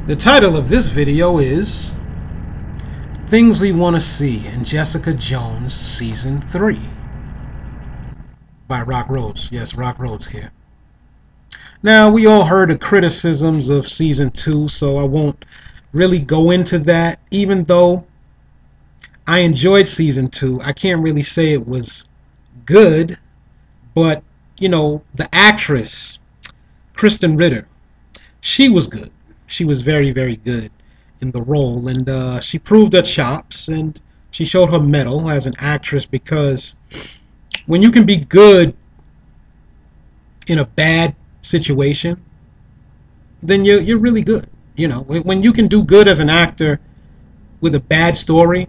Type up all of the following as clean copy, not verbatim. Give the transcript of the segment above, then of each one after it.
The title of this video is Things We Want to See in Jessica Jones Season 3 by Rock Rhodes. Yes, Rock Rhodes here. Now, we all heard the criticisms of Season 2, so I won't really go into that. Even though I enjoyed Season 2, I can't really say it was good, but, you know, the actress, Krysten Ritter, she was good. She was very, very good in the role, and she proved her chops, and she showed her mettle as an actress, because when you can be good in a bad situation, then you're really good. You know, when you can do good as an actor with a bad story,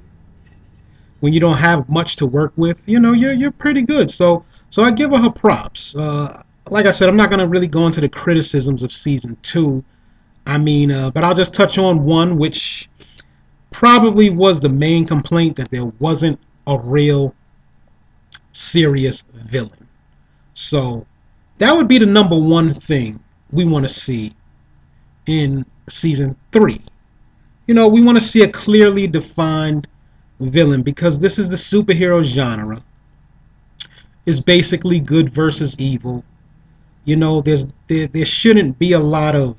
when you don't have much to work with, you know, you're pretty good. So I give her props. Like I said, I'm not gonna really go into the criticisms of Season 2. I mean, but I'll just touch on one, which probably was the main complaint, that there wasn't a real serious villain. So that would be the number one thing we want to see in Season 3. You know, we want to see a clearly defined villain, because this is the superhero genre. It's basically good versus evil. You know, there shouldn't be a lot of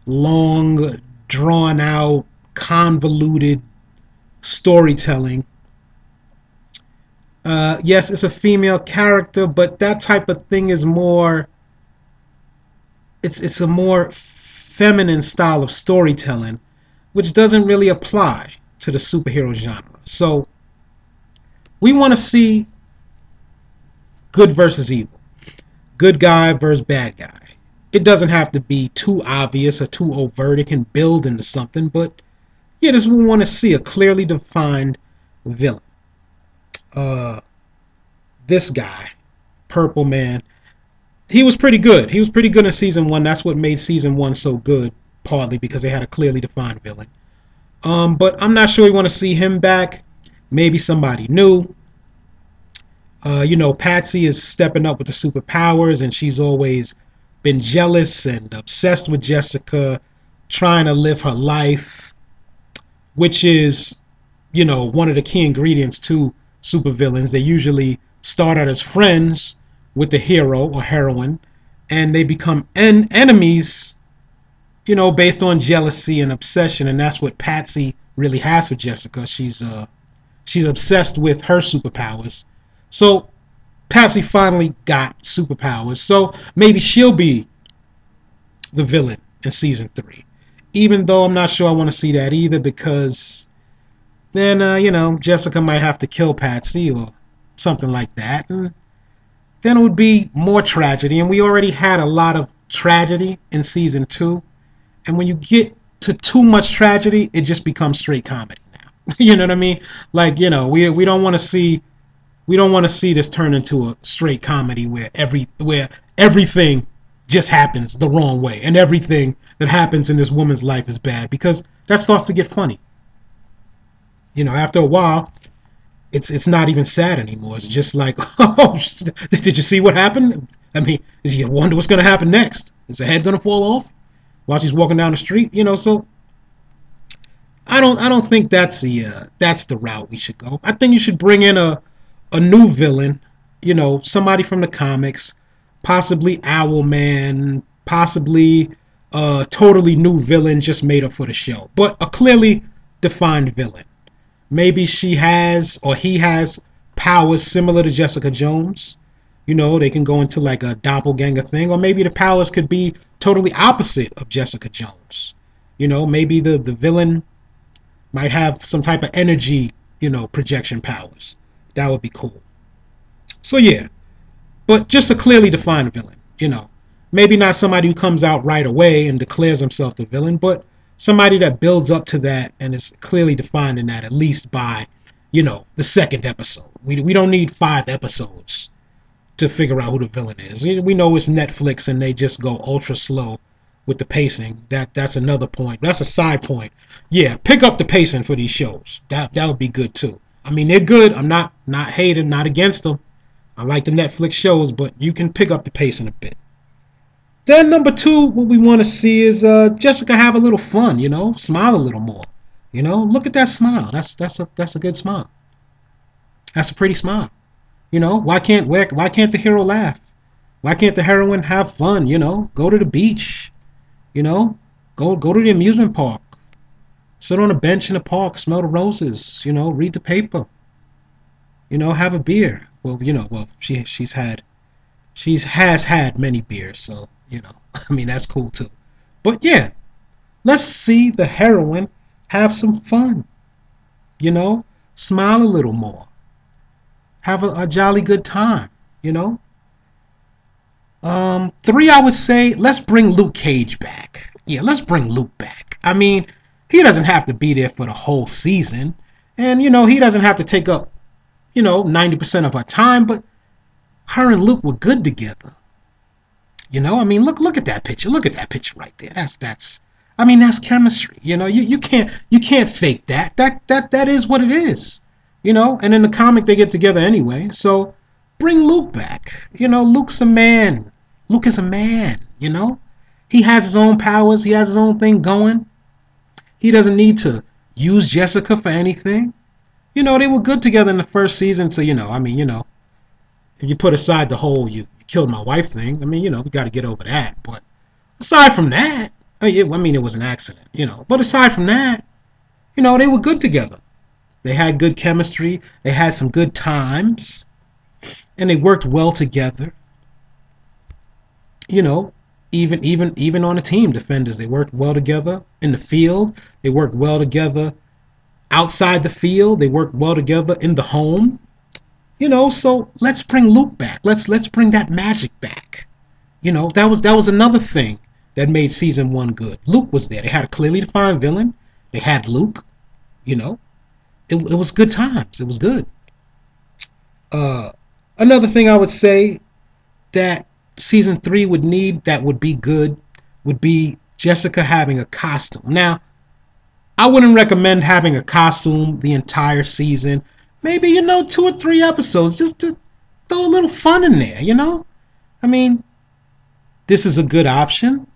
long, drawn out, convoluted storytelling. Yes, it's a female character, but that type of thing is more, it's a more feminine style of storytelling, which doesn't really apply to the superhero genre. So we want to see good versus evil, good guy versus bad guy. It doesn't have to be too obvious or too overt. It can build into something, but yeah, just we want to see a clearly defined villain. This guy, Purple Man, he was pretty good. He was pretty good in Season 1. That's what made Season 1 so good, partly because they had a clearly defined villain. But I'm not sure we want to see him back. Maybe somebody new. You know, Patsy is stepping up with the superpowers, and she's always been jealous and obsessed with Jessica, trying to live her life, which is, you know, one of the key ingredients to supervillains. They usually start out as friends with the hero or heroine, and they become enemies, you know, based on jealousy and obsession. And that's what Patsy really has for Jessica. She's obsessed with her superpowers. So Patsy finally got superpowers, so maybe she'll be the villain in Season 3. Even though I'm not sure I want to see that either, because then, you know, Jessica might have to kill Patsy or something like that, and then it would be more tragedy, and we already had a lot of tragedy in Season 2, and when you get to too much tragedy, it just becomes straight comedy now. You know what I mean? Like, you know, we don't want to see this turn into a straight comedy where everything just happens the wrong way, and everything that happens in this woman's life is bad, because that starts to get funny. You know, after a while, it's not even sad anymore. It's just like, oh, did you see what happened? I mean, you wonder what's going to happen next. Is her head going to fall off while she's walking down the street? You know, so I don't think that's the route we should go. I think you should bring in a new villain, you know, somebody from the comics, possibly Owlman, possibly a totally new villain just made up for the show, but a clearly defined villain. Maybe she has, or he has, powers similar to Jessica Jones. You know, they can go into like a doppelganger thing, or maybe the powers could be totally opposite of Jessica Jones. You know, maybe the villain might have some type of energy, you know, projection powers. That would be cool. So yeah, but just a clearly defined villain, you know. Maybe not somebody who comes out right away and declares himself the villain, but somebody that builds up to that and is clearly defined in that, at least by, you know, the second episode. We don't need 5 episodes to figure out who the villain is. We know it's Netflix and they just go ultra slow with the pacing. That's another point. That's a side point. Yeah, pick up the pacing for these shows. That would be good too. I mean, they're good. I'm not hating, not against them. I like the Netflix shows, but you can pick up the pacing a bit. Then number two, what we want to see is Jessica have a little fun, smile a little more. Look at that smile. That's a good smile. That's a pretty smile. Why can't the hero laugh? Why can't the heroine have fun? Go to the beach. You know, go to the amusement park. Sit on a bench in the park, smell the roses. Read the paper. Have a beer. Well, she has had many beers, so I mean that's cool too. But yeah, let's see the heroine have some fun. You know, smile a little more, have a jolly good time. You know. Three, I would say let's bring Luke Cage back. Yeah, let's bring Luke back. I mean, he doesn't have to be there for the whole season, and he doesn't have to take up 90% of her time, but her and Luke were good together. I mean, look at that picture. Look at that picture right there. That's I mean, that's chemistry. You can't fake that. That is what it is. And in the comic they get together anyway. So bring Luke back. Luke's a man. Luke is a man. He has his own powers, he has his own thing going. He doesn't need to use Jessica for anything. They were good together in the first season, so I mean, if you put aside the whole you killed my wife thing, I mean, we got to get over that. But aside from that, I mean, it was an accident. But aside from that, they were good together. They had good chemistry. They had some good times, and they worked well together. You know, even on a team, defenders they worked well together in the field. They worked well together outside the field. They worked well together in the home. So let's bring Luke back. Let's bring that magic back. That was another thing that made season one good. Luke was there. They had a clearly defined villain. They had Luke. You know, it was good times. It was good. Uh, Another thing I would say that season three would need that would be good would be Jessica having a costume. Now, I wouldn't recommend having a costume the entire season. Maybe 2 or 3 episodes just to throw a little fun in there. I mean, this is a good option.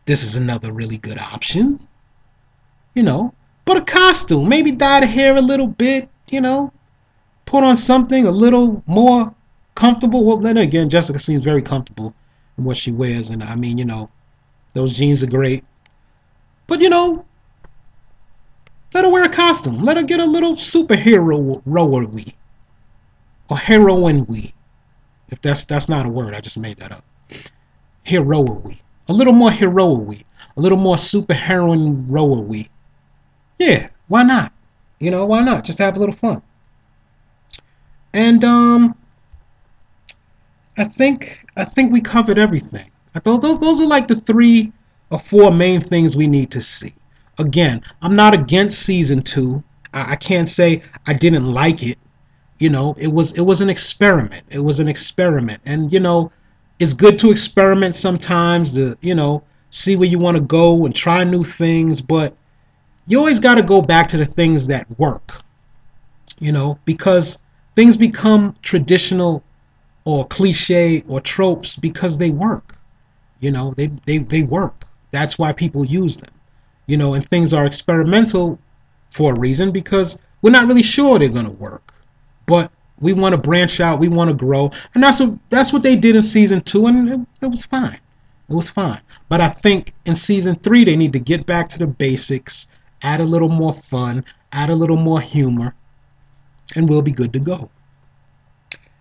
This is another really good option. You know, but a costume, maybe dye the hair a little bit. Put on something a little more comfortable. Well, then again, Jessica seems very comfortable in what she wears, and I mean, those jeans are great. But let her wear a costume. Let her get a little superhero rowery or heroine we. If that's not a word, I just made that up. Heroiry. A little more heroiry. A little more superheroine rowery. Yeah, why not? Why not? Just have a little fun. And I think we covered everything. Those are like the 3 or 4 main things we need to see. Again, I'm not against season two. I can't say I didn't like it. It was an experiment. It was an experiment, and it's good to experiment sometimes to see where you want to go and try new things. But you always got to go back to the things that work. Because things become traditional or cliche or tropes because they work. They work. That's why people use them. And things are experimental for a reason because we're not really sure they're going to work. But we want to branch out, we want to grow, and that's what they did in season 2, and it was fine. It was fine. But I think in season 3 they need to get back to the basics, add a little more fun, add a little more humor, and we'll be good to go.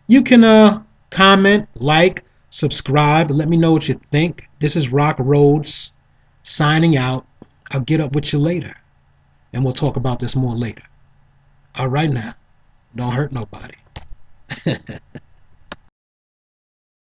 You can comment, like, subscribe, let me know what you think. This is Rock Rhodes signing out. I'll get up with you later, and we'll talk about this more later. All right now, don't hurt nobody.